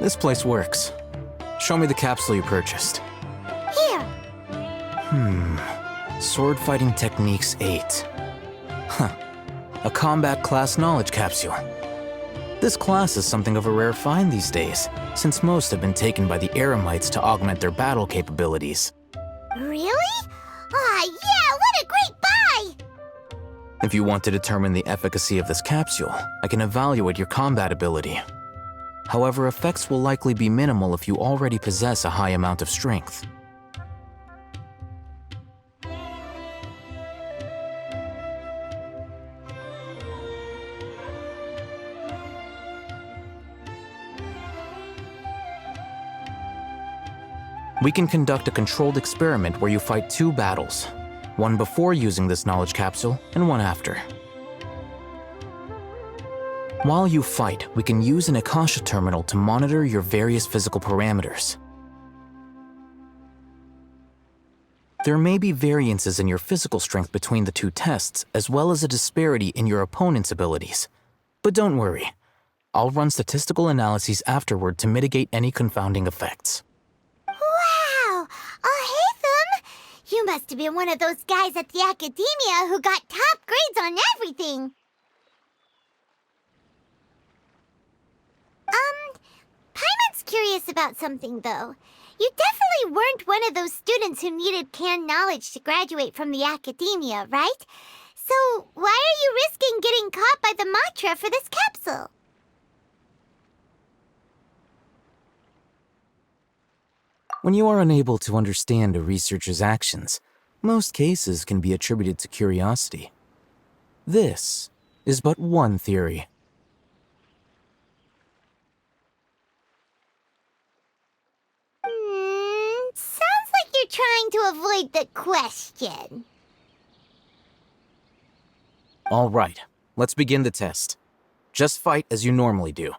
This place works. Show me the capsule you purchased. Here. Sword Fighting Techniques 8. Huh. A combat class knowledge capsule. This class is something of a rare find these days, since most have been taken by the Eremites to augment their battle capabilities. Really? Ah, yeah, what a great buy! If you want to determine the efficacy of this capsule, I can evaluate your combat ability. However, effects will likely be minimal if you already possess a high amount of strength. We can conduct a controlled experiment where you fight 2 battles, one before using this knowledge capsule and one after. While you fight, we can use an Akasha terminal to monitor your various physical parameters. There may be variances in your physical strength between the 2 tests, as well as a disparity in your opponent's abilities. But don't worry, I'll run statistical analyses afterward to mitigate any confounding effects. Wow! Oh, hey, Thum! You must have been one of those guys at the academia who got top grades on everything. Paimon's curious about something, though. You definitely weren't one of those students who needed canned knowledge to graduate from the academia, right? So why are you risking getting caught by the mantra for this capsule? When you are unable to understand a researcher's actions, most cases can be attributed to curiosity. This is but one theory. Sounds like you're trying to avoid the question. All right, let's begin the test. Just fight as you normally do.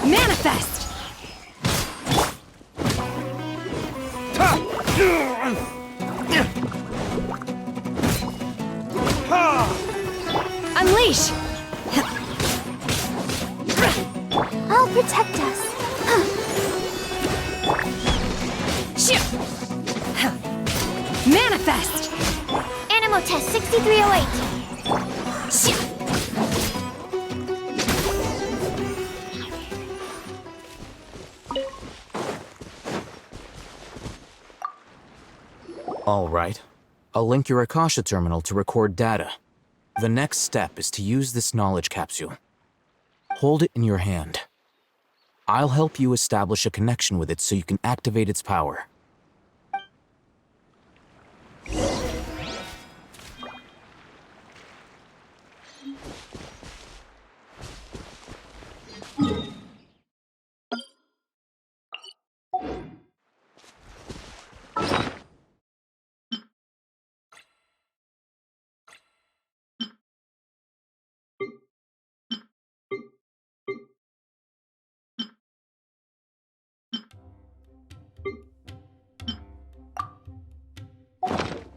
Manifest! Unleash! I'll protect us. Manifest! Animal test 6308. All right, I'll link your Akasha terminal to record data. The next step is to use this knowledge capsule. Hold it in your hand. I'll help you establish a connection with it so you can activate its power.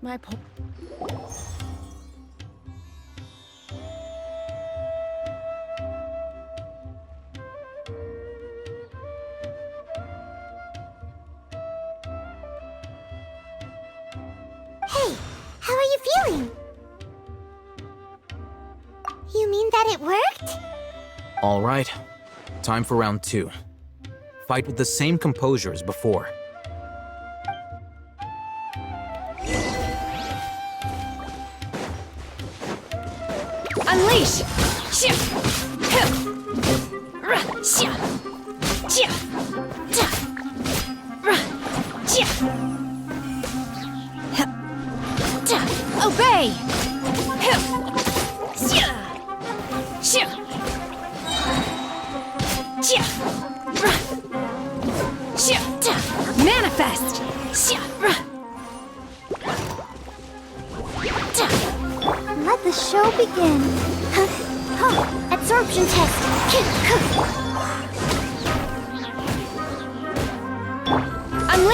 My po- Hey, how are you feeling? You mean that it worked? All right, time for round 2. Fight with the same composure as before. Unleash! Obey! Manifest! Let the show begin. Absorption test.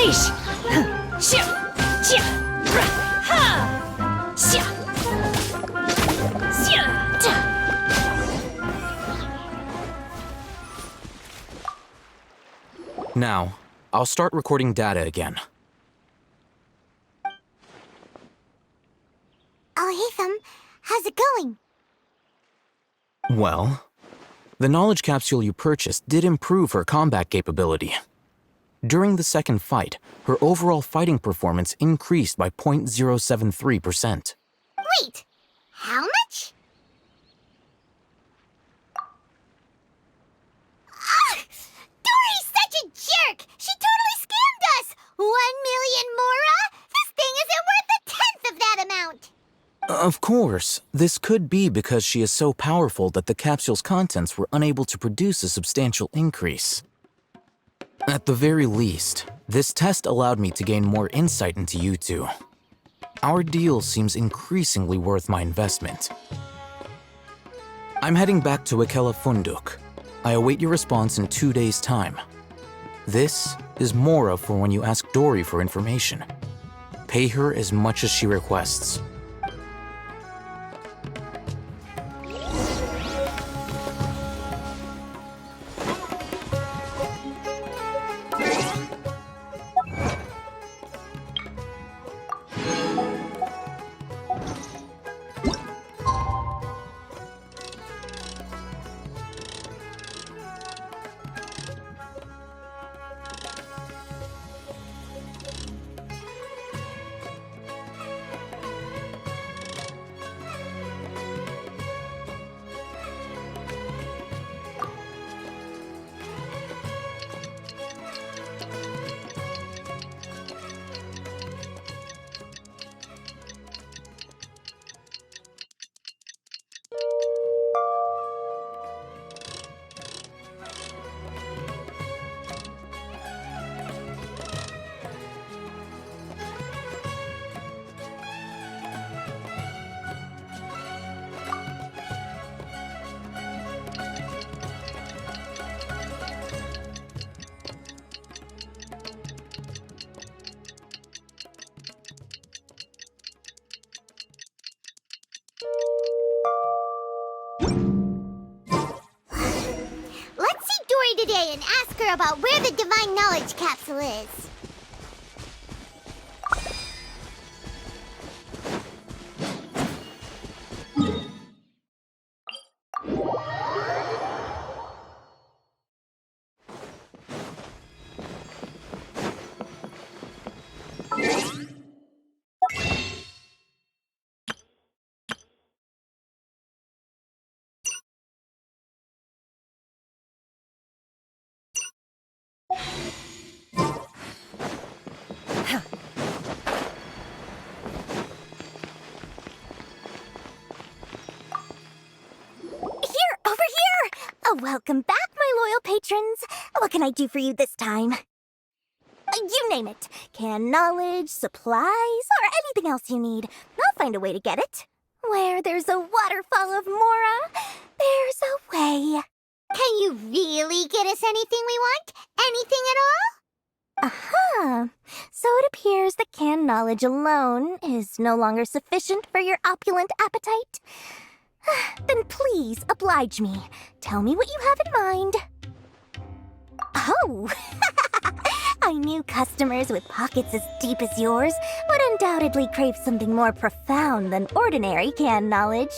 Sheesh! Shia! Chia! Ha! Shia! Shia! Ta! Now, I'll start recording data again. Oh, Hatham, how's it going? Well, the knowledge capsule you purchased did improve her combat capability. During the second fight, her overall fighting performance increased by 0.073%. Wait, how much? Ah! Dory's such a jerk! She totally scammed us! 1 million mora? This thing isn't worth a tenth of that amount! Of course, this could be because she is so powerful that the capsule's contents were unable to produce a substantial increase. At the very least, this test allowed me to gain more insight into you two. Our deal seems increasingly worth my investment. I'm heading back to Ikela Funduk. I await your response in 2 days' time. This is Mora for when you ask Dory for information. Pay her as much as she requests. Let's see Dory today and ask her about where the divine knowledge capsule is. Welcome back, my loyal patrons. What can I do for you this time? You name it. Canned knowledge, supplies, or anything else you need. I'll find a way to get it. Where there's a waterfall of Mora, there's a way. Can you really get us anything we want? Anything at all? Aha. So it appears that canned knowledge alone is no longer sufficient for your opulent appetite. Then please oblige me. Tell me what you have in mind. Oh! I knew customers with pockets as deep as yours would undoubtedly crave something more profound than ordinary canned knowledge.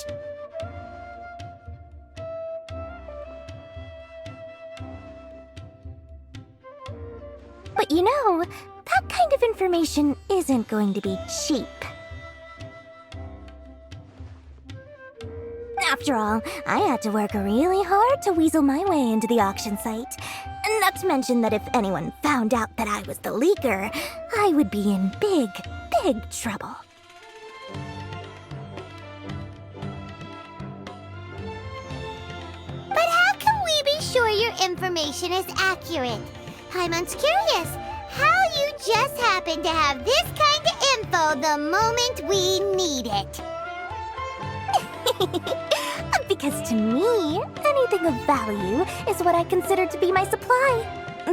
But you know, that kind of information isn't going to be cheap. After all, I had to work really hard to weasel my way into the auction site. Not to mention that if anyone found out that I was the leaker, I would be in big, big trouble. But how can we be sure your information is accurate? Paimon's curious how you just happen to have this kind of info the moment we need it. Because to me, anything of value is what I consider to be my supply.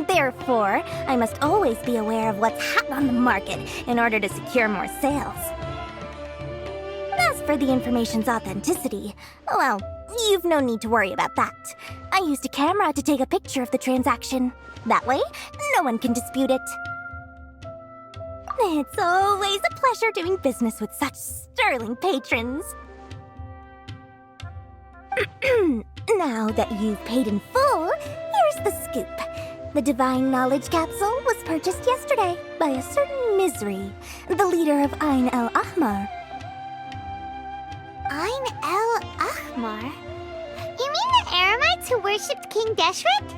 Therefore, I must always be aware of what's hot on the market in order to secure more sales. As for the information's authenticity, well, you've no need to worry about that. I used a camera to take a picture of the transaction. That way, no one can dispute it. It's always a pleasure doing business with such sterling patrons. Now that you've paid in full, here's the scoop. The Divine Knowledge Capsule was purchased yesterday by a certain Misery, the leader of Ain el-Ahmar. Ain el-Ahmar? You mean the Aramites who worshipped King Deshret?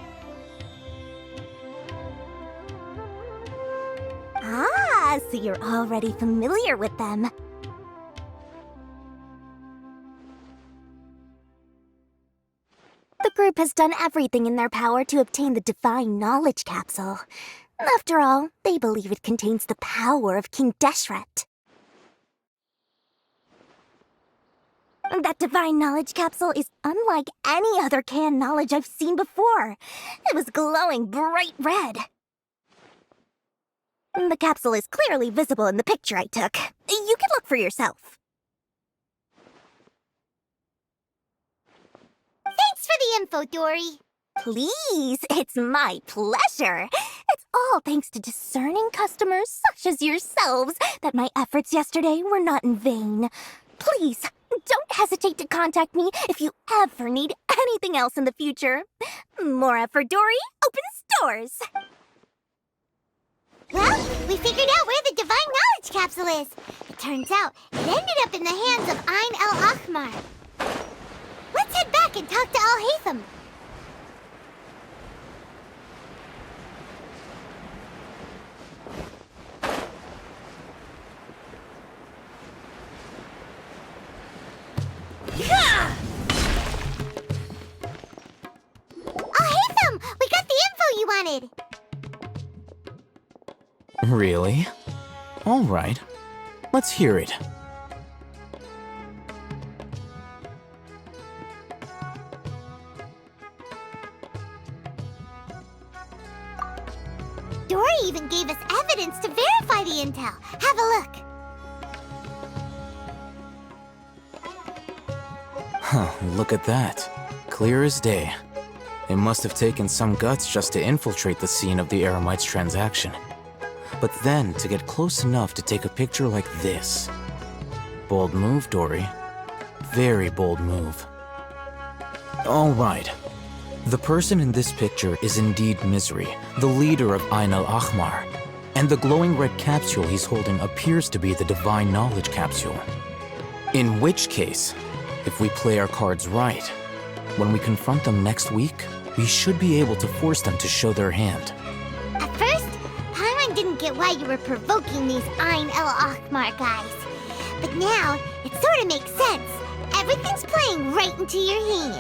Ah, so you're already familiar with them. The group has done everything in their power to obtain the Divine Knowledge Capsule. After all, they believe it contains the power of King Deshret. That Divine Knowledge Capsule is unlike any other canned knowledge I've seen before. It was glowing bright red. The capsule is clearly visible in the picture I took. You can look for yourself. Thanks for the info, Dory. Please, it's my pleasure. It's all thanks to discerning customers such as yourselves that my efforts yesterday were not in vain. Please, don't hesitate to contact me if you ever need anything else in the future. More effort, Dory, opens doors. Well, we figured out where the Divine Knowledge Capsule is. It turns out it ended up in the hands of Ain el-Ahmar. Let's head back and talk to Al-Haytham. Al-Haytham! We got the info you wanted! Really? All right. Let's hear it. Dory even gave us evidence to verify the intel. Have a look. Huh, look at that. Clear as day. It must have taken some guts just to infiltrate the scene of the Aramites' transaction. But then to get close enough to take a picture like this. Bold move, Dory. Very bold move. All right. The person in this picture is indeed Misery, the leader of Ain el-Ahmar. And the glowing red capsule he's holding appears to be the Divine Knowledge Capsule. In which case, if we play our cards right, when we confront them next week, we should be able to force them to show their hand. At first, Paimon didn't get why you were provoking these Ain el-Ahmar guys. But now, it sort of makes sense. Everything's playing right into your hands.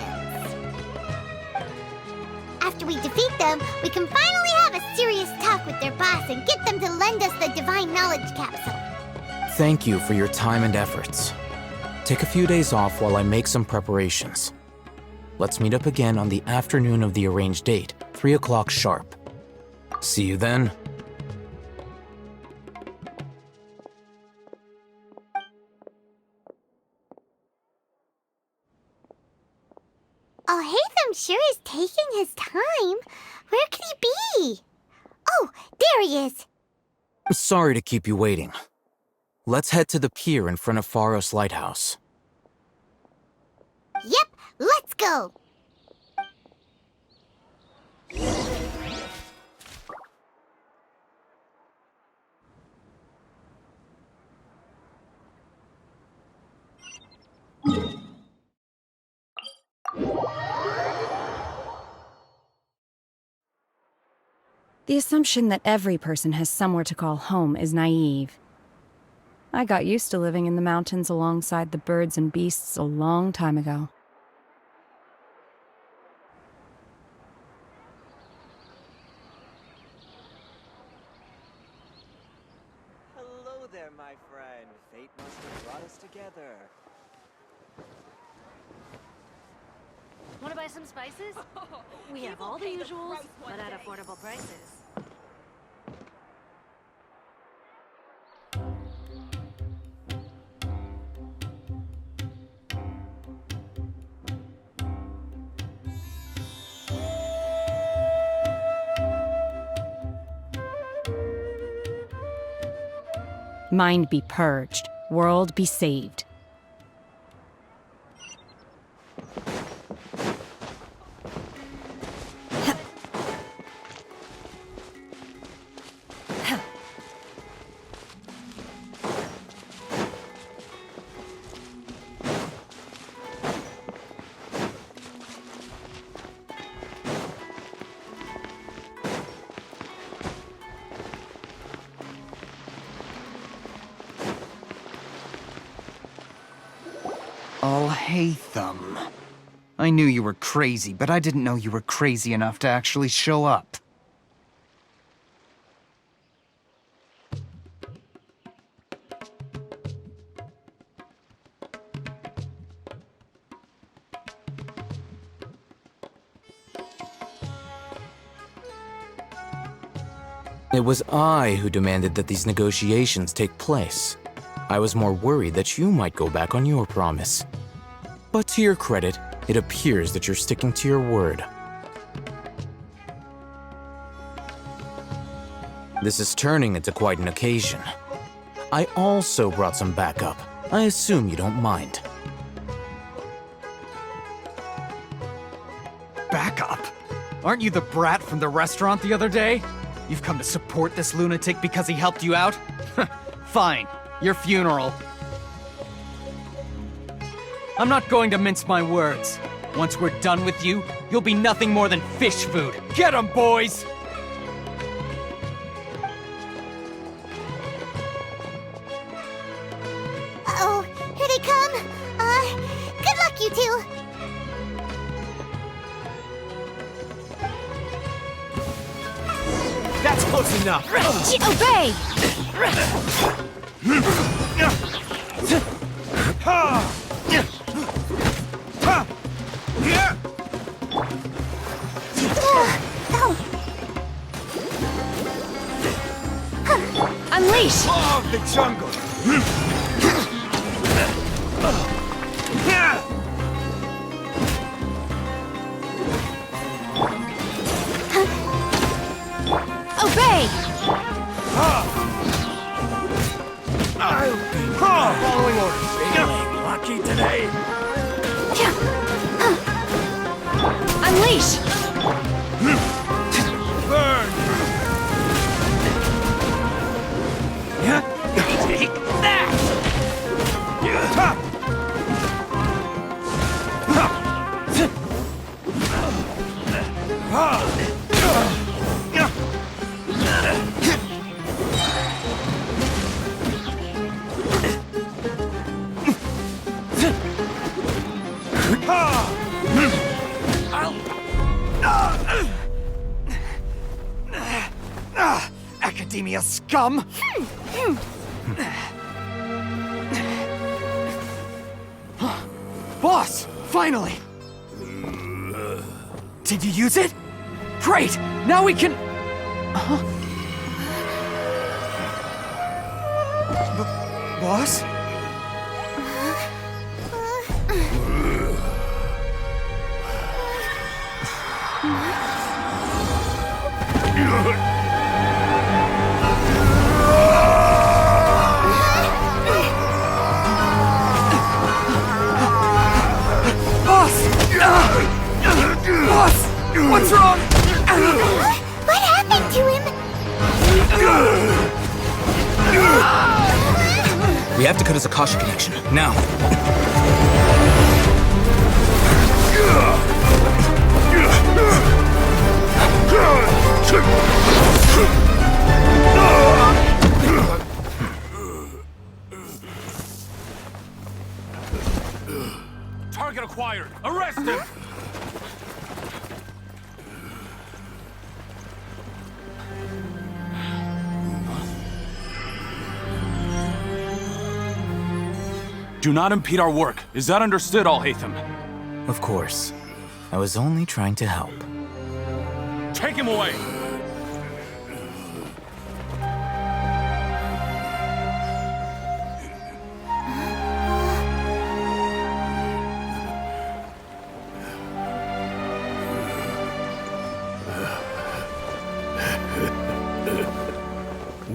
After we defeat them, we can finally have a serious talk with their boss and get them to lend us the Divine Knowledge Capsule. Thank you for your time and efforts. Take a few days off while I make some preparations. Let's meet up again on the afternoon of the arranged date, 3 o'clock sharp. See you then. Al-Haytham sure is taking his time. Where could he be? Oh, there he is. Sorry to keep you waiting. Let's head to the pier in front of Pharos Lighthouse. Yep, let's go. The assumption that every person has somewhere to call home is naive. I got used to living in the mountains alongside the birds and beasts a long time ago. Hello there, my friend. Fate must have brought us together. Want to buy some spices? We have all the usuals, but at affordable prices. Mind be purged, world be saved. I'll hate them. I knew you were crazy, but I didn't know you were crazy enough to actually show up. It was I who demanded that these negotiations take place. I was more worried that you might go back on your promise. But to your credit, it appears that you're sticking to your word. This is turning into quite an occasion. I also brought some backup. I assume you don't mind. Backup? Aren't you the brat from the restaurant the other day? You've come to support this lunatic because he helped you out? Fine, your funeral. I'm not going to mince my words. Once we're done with you, you'll be nothing more than fish food. Get 'em, boys! Uh-oh, here they come. Good luck, you two. That's close enough! Obey! Unleash! Law of the jungle! Obey! Following orders. Feeling lucky today? Unleash! Burn! Take that! Academia scum! Boss! Finally! Did you use it? Great! Now we can... Boss? Boss! What's wrong? What happened to him? We have to cut his Akasha connection, now. Target acquired! Arrest him! Do not impede our work. Is that understood, Al-Haytham? Of course. I was only trying to help. Take him away!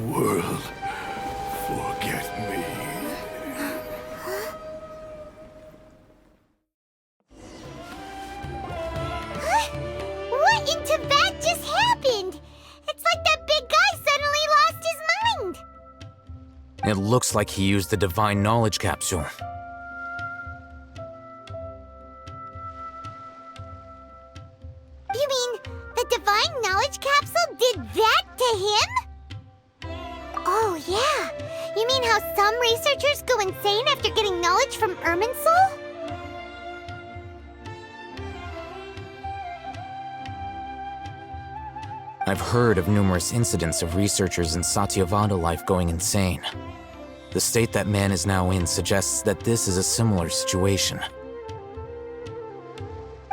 World, forget me. What in Tibet just happened? It's like that big guy suddenly lost his mind. It looks like he used the divine knowledge capsule. You mean the divine knowledge capsule did that to him? Oh, yeah. You mean how some researchers go insane after getting knowledge from Irminsul? I've heard of numerous incidents of researchers in Satyavada life going insane. The state that man is now in suggests that this is a similar situation.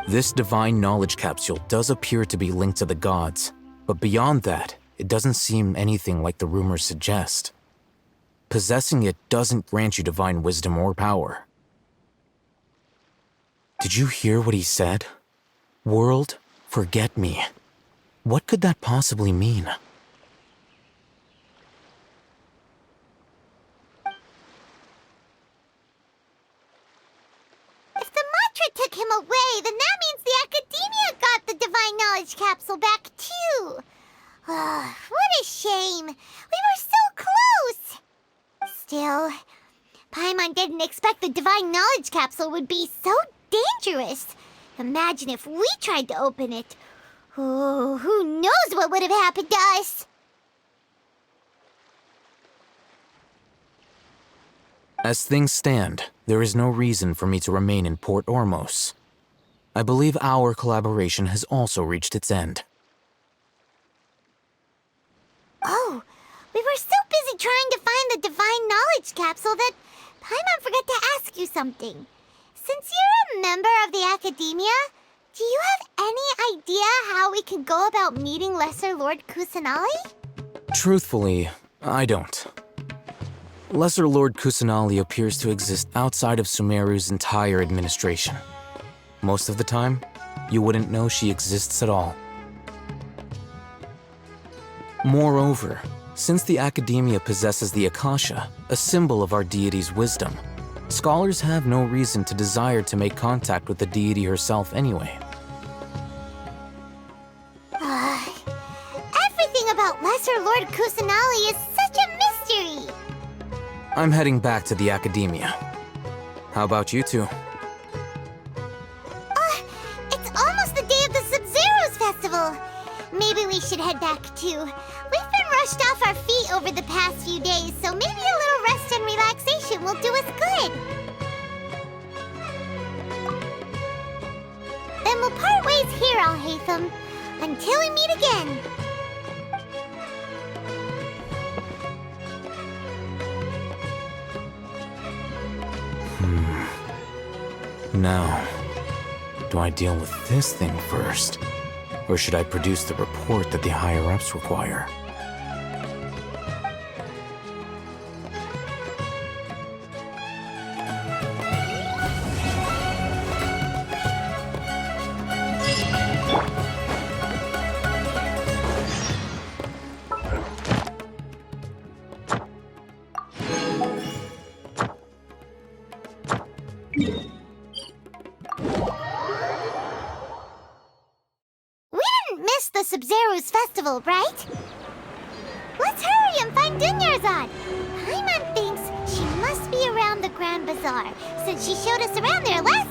This divine knowledge capsule does appear to be linked to the gods, but beyond that, it doesn't seem anything like the rumors suggest. Possessing it doesn't grant you divine wisdom or power. Did you hear what he said? World, forget me. What could that possibly mean? If the mantra took him away, then that means the Academia got the divine knowledge capsule back too. What a shame. We were so close. Still, Paimon didn't expect the divine knowledge capsule would be so dangerous. Imagine if we tried to open it. Oh, who knows what would have happened to us? As things stand, there is no reason for me to remain in Port Ormos. I believe our collaboration has also reached its end. Oh, we were so busy trying to find the divine knowledge capsule that Paimon forgot to ask you something. Since you're a member of the Academia, do you have any idea how we can go about meeting Lesser Lord Kusanali? Truthfully, I don't. Lesser Lord Kusanali appears to exist outside of Sumeru's entire administration. Most of the time, you wouldn't know she exists at all. Moreover, since the Academia possesses the Akasha, a symbol of our deity's wisdom, scholars have no reason to desire to make contact with the deity herself anyway. Everything about Lesser Lord Kusanali is such a mystery! I'm heading back to the Academia. How about you two? It's almost the day of the Sub-Zero's festival. Maybe we should head back too. We've been rushed off our feet over the past few days, so maybe a little rest and relaxation will do us good. Then we'll part ways here, Al-Haytham, until we meet again. Now, do I deal with this thing first? Or should I produce the report that the higher-ups require? The Sub-Zero's festival, right? Let's hurry and find Dunyarzad. Paimon thinks she must be around the Grand Bazaar, since she showed us around there last